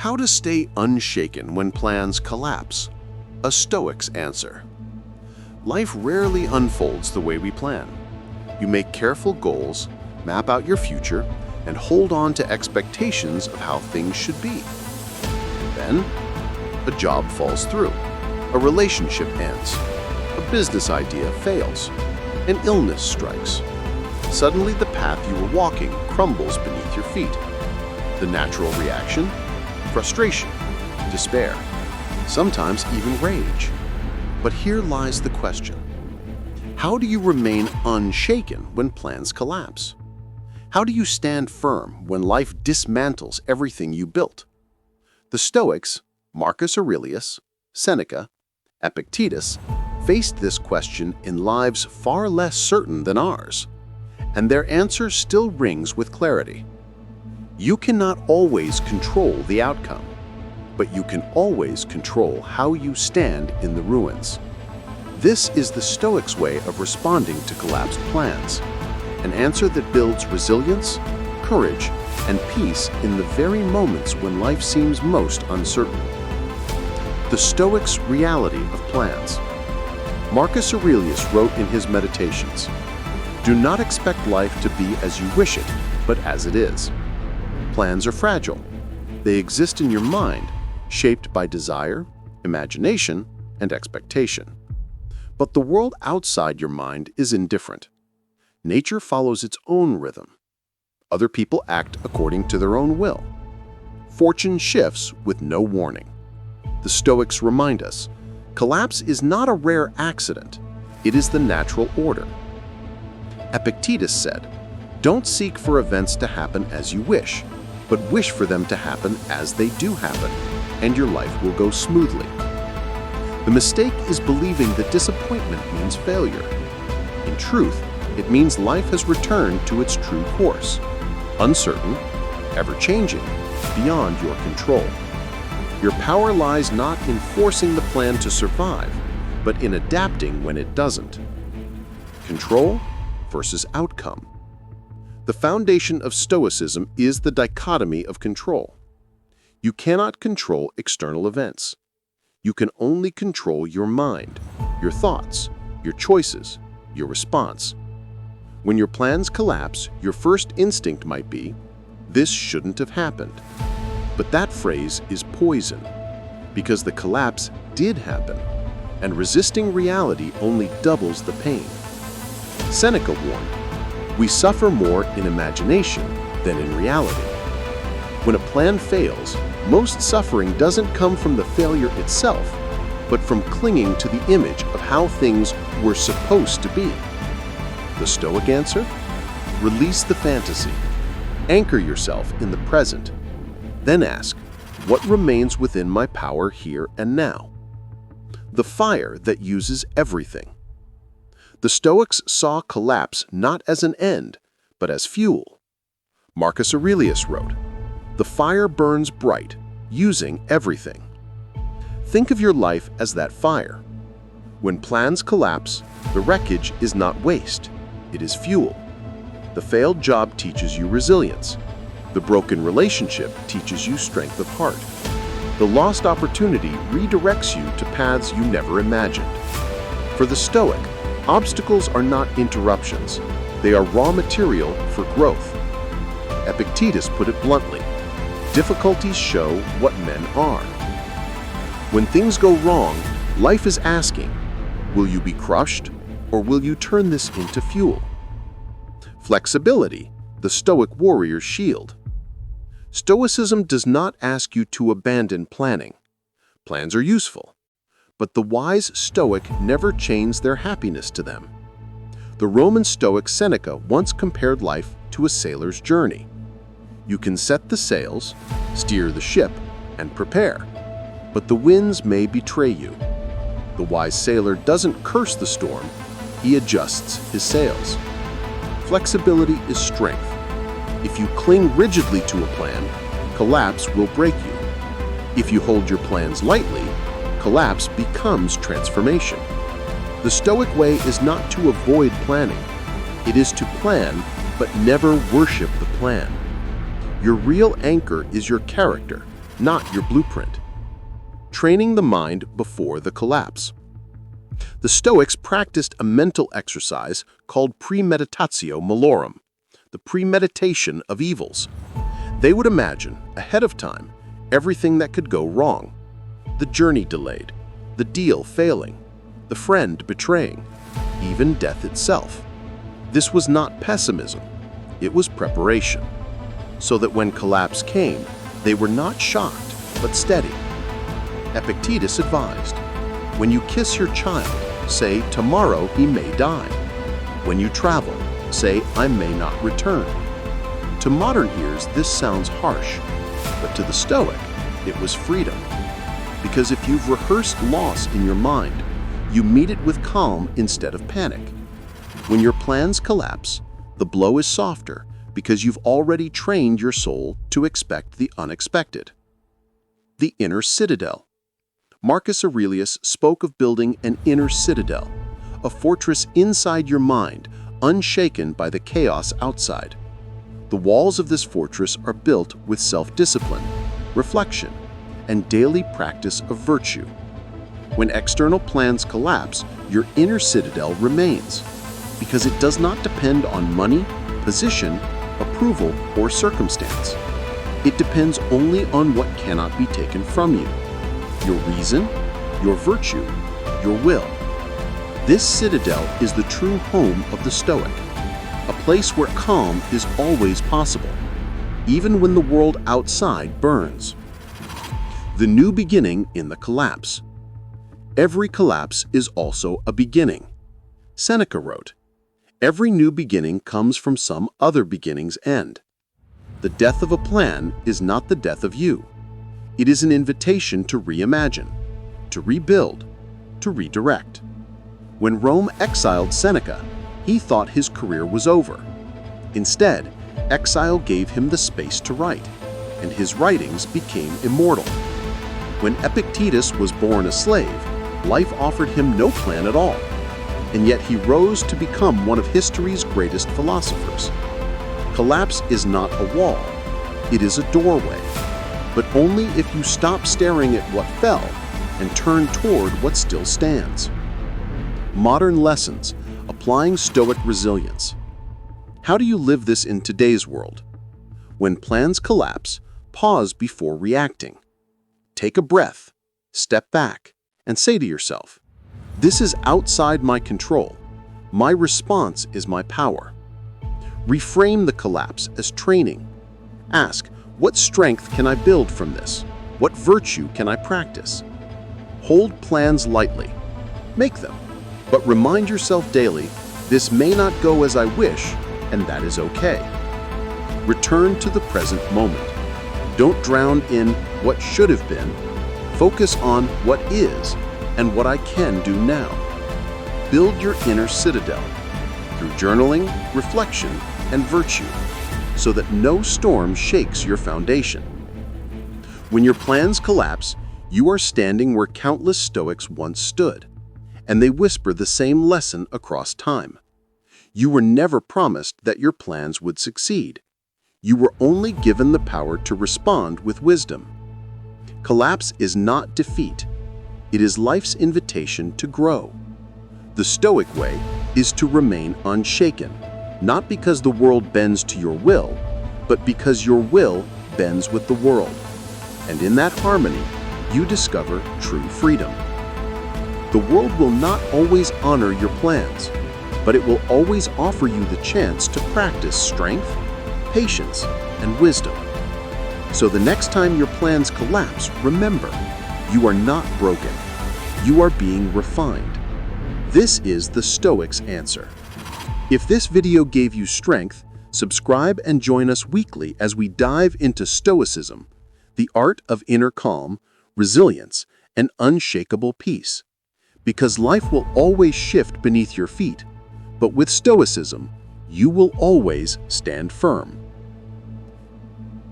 How to stay unshaken when plans collapse? A Stoic's answer. Life rarely unfolds the way we plan. You make careful goals, map out your future, and hold on to expectations of how things should be. Then, a job falls through, a relationship ends, a business idea fails, an illness strikes. Suddenly the path you were walking crumbles beneath your feet. The natural reaction? Frustration, despair, sometimes even rage. But here lies the question. How do you remain unshaken when plans collapse? How do you stand firm when life dismantles everything you built? The Stoics, Marcus Aurelius, Seneca, Epictetus, faced this question in lives far less certain than ours, and their answer still rings with clarity. You cannot always control the outcome, but you can always control how you stand in the ruins. This is the Stoics' way of responding to collapsed plans, an answer that builds resilience, courage, and peace in the very moments when life seems most uncertain. The Stoics' reality of plans. Marcus Aurelius wrote in his Meditations, "Do not expect life to be as you wish it, but as it is." Plans are fragile. They exist in your mind, shaped by desire, imagination, and expectation. But the world outside your mind is indifferent. Nature follows its own rhythm. Other people act according to their own will. Fortune shifts with no warning. The Stoics remind us, collapse is not a rare accident. It is the natural order. Epictetus said, "Don't seek for events to happen as you wish, but wish for them to happen as they do happen, and your life will go smoothly." The mistake is believing that disappointment means failure. In truth, it means life has returned to its true course, uncertain, ever-changing, beyond your control. Your power lies not in forcing the plan to survive, but in adapting when it doesn't. Control versus outcome. The foundation of Stoicism is the dichotomy of control. You cannot control external events. You can only control your mind, your thoughts, your choices, your response. When your plans collapse, your first instinct might be, "This shouldn't have happened." But that phrase is poison, because the collapse did happen, and resisting reality only doubles the pain. Seneca warned, "We suffer more in imagination than in reality." When a plan fails, most suffering doesn't come from the failure itself, but from clinging to the image of how things were supposed to be. The Stoic answer? Release the fantasy. Anchor yourself in the present. Then ask, what remains within my power here and now? The fire that uses everything. The Stoics saw collapse not as an end, but as fuel. Marcus Aurelius wrote, "The fire burns bright, using everything." Think of your life as that fire. When plans collapse, the wreckage is not waste, it is fuel. The failed job teaches you resilience. The broken relationship teaches you strength of heart. The lost opportunity redirects you to paths you never imagined. For the Stoic, obstacles are not interruptions. They are raw material for growth. Epictetus put it bluntly, "Difficulties show what men are." When things go wrong, life is asking, will you be crushed, or will you turn this into fuel? Flexibility, the Stoic warrior's shield. Stoicism does not ask you to abandon planning. Plans are useful, but the wise Stoic never chains their happiness to them. The Roman Stoic Seneca once compared life to a sailor's journey. You can set the sails, steer the ship, and prepare, but the winds may betray you. The wise sailor doesn't curse the storm, he adjusts his sails. Flexibility is strength. If you cling rigidly to a plan, collapse will break you. If you hold your plans lightly, collapse becomes transformation. The Stoic way is not to avoid planning. It is to plan, but never worship the plan. Your real anchor is your character, not your blueprint. Training the mind before the collapse. The Stoics practiced a mental exercise called premeditatio malorum, the premeditation of evils. They would imagine, ahead of time, everything that could go wrong. The journey delayed, the deal failing, the friend betraying, even death itself. This was not pessimism, it was preparation. So that when collapse came, they were not shocked, but steady. Epictetus advised, when you kiss your child, say, tomorrow he may die. When you travel, say, I may not return. To modern ears, this sounds harsh, but to the Stoic, it was freedom. Because if you've rehearsed loss in your mind, you meet it with calm instead of panic. When your plans collapse, the blow is softer because you've already trained your soul to expect the unexpected. The inner citadel. Marcus Aurelius spoke of building an inner citadel, a fortress inside your mind, unshaken by the chaos outside. The walls of this fortress are built with self-discipline, reflection, and daily practice of virtue. When external plans collapse, your inner citadel remains, because it does not depend on money, position, approval, or circumstance. It depends only on what cannot be taken from you: your reason, your virtue, your will. This citadel is the true home of the Stoic, a place where calm is always possible, even when the world outside burns. The new beginning in the collapse. Every collapse is also a beginning. Seneca wrote, every new beginning comes from some other beginning's end. The death of a plan is not the death of you. It is an invitation to reimagine, to rebuild, to redirect. When Rome exiled Seneca, he thought his career was over. Instead, exile gave him the space to write, and his writings became immortal. When Epictetus was born a slave, life offered him no plan at all, and yet he rose to become one of history's greatest philosophers. Collapse is not a wall, it is a doorway, but only if you stop staring at what fell and turn toward what still stands. Modern lessons, applying Stoic resilience. How do you live this in today's world? When plans collapse, pause before reacting. Take a breath, step back, and say to yourself, this is outside my control. My response is my power. Reframe the collapse as training. Ask, what strength can I build from this? What virtue can I practice? Hold plans lightly. Make them. But remind yourself daily, this may not go as I wish, and that is okay. Return to the present moment. Don't drown in what should have been. Focus on what is and what I can do now. Build your inner citadel through journaling, reflection, and virtue, so that no storm shakes your foundation. When your plans collapse, you are standing where countless Stoics once stood, and they whisper the same lesson across time. You were never promised that your plans would succeed. You were only given the power to respond with wisdom. Collapse is not defeat. It is life's invitation to grow. The Stoic way is to remain unshaken, not because the world bends to your will, but because your will bends with the world. And in that harmony, you discover true freedom. The world will not always honor your plans, but it will always offer you the chance to practice strength, patience, and wisdom. So the next time your plans collapse, remember, you are not broken. You are being refined. This is the Stoics' answer. If this video gave you strength, subscribe and join us weekly as we dive into Stoicism, the art of inner calm, resilience, and unshakable peace. Because life will always shift beneath your feet, but with Stoicism, you will always stand firm.